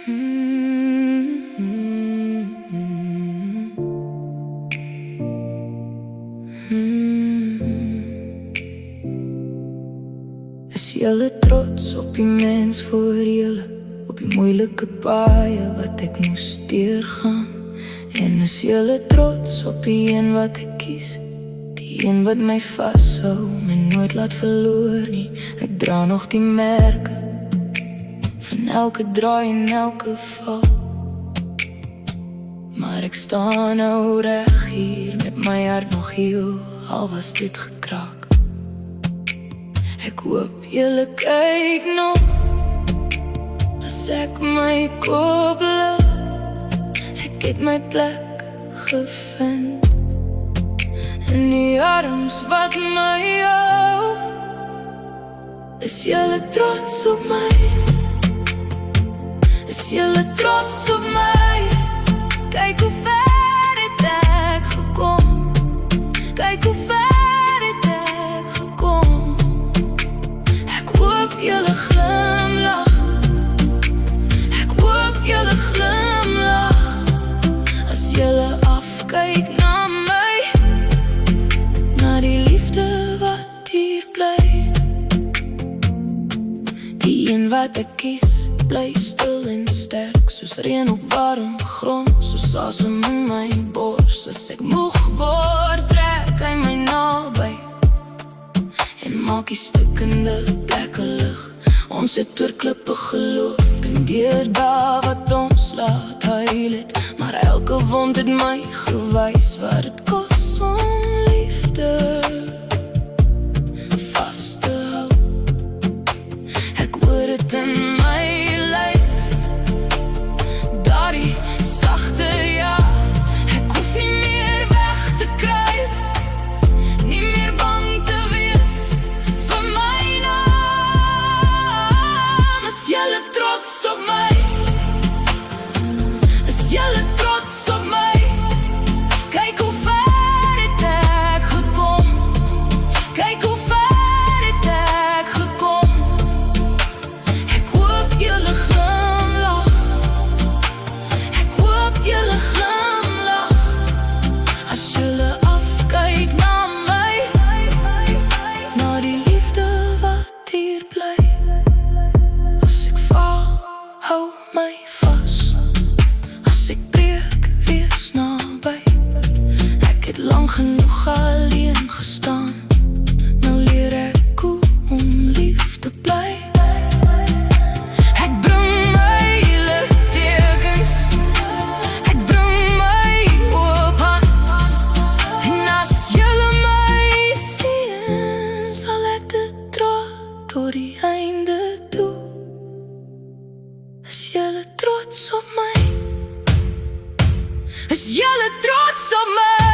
Is julle trots op die mens voor julle, op die moeilike paaie wat ek moes deurgaan? En is julle trots op die een wat ek kies, die een wat my vashou, my nooit laat verloor nie? Ek dra nog die merke van elke draai en elke val, maar ek staan nou reg hier met my hart nog heel, al was dit gekraak. Ek hoop julle kyk nog as ek my kop lig. Ek het my plek gevind in die arms wat my hou. Is julle trots op my? Is julle trots op my? Kyk hoe ver het ek gekom. Kyk hoe ver het ek gekom. Ek hoop julle glimlag. Ek hoop julle glimlag as julle afkyk na my, na die liefde wat hier bly. Die een wat ek kies bly stil en sterk, soos reën op warm grond, soos asem in my bors. As ek moeg word, trek hy my naby en maak die stukkende plekke lig. Ons het oor klippe geloop en deur dae wat ons laat huil het, maar elke wond het my gewys wat het kos om liefde vas te hou. Ek hoor het in my lyf, daardie sagte ja. Ek hoef nie meer weg te kruip, nie meer bang te wees vir my naam. Is julle trots op my? Is julle trots op my? Kyk hoe ver het ek gekom. Kyk hoe ver het ek gekom. Ek hoop julle glimlag. Ek hoop julle glimlag as julle afkyk na my, na die liefde wat hier bly. As ek val, hou my vas. As ek breek, wees naby. Ek het lang genoeg alleen gestaan, nou leer ek hoe om lief te bly. Ek bring my littekens, ek bring my oop hand, en as julle my sien, sal ek dit dra tot die einde toe. Is julle trots op my? Is julle trots op my?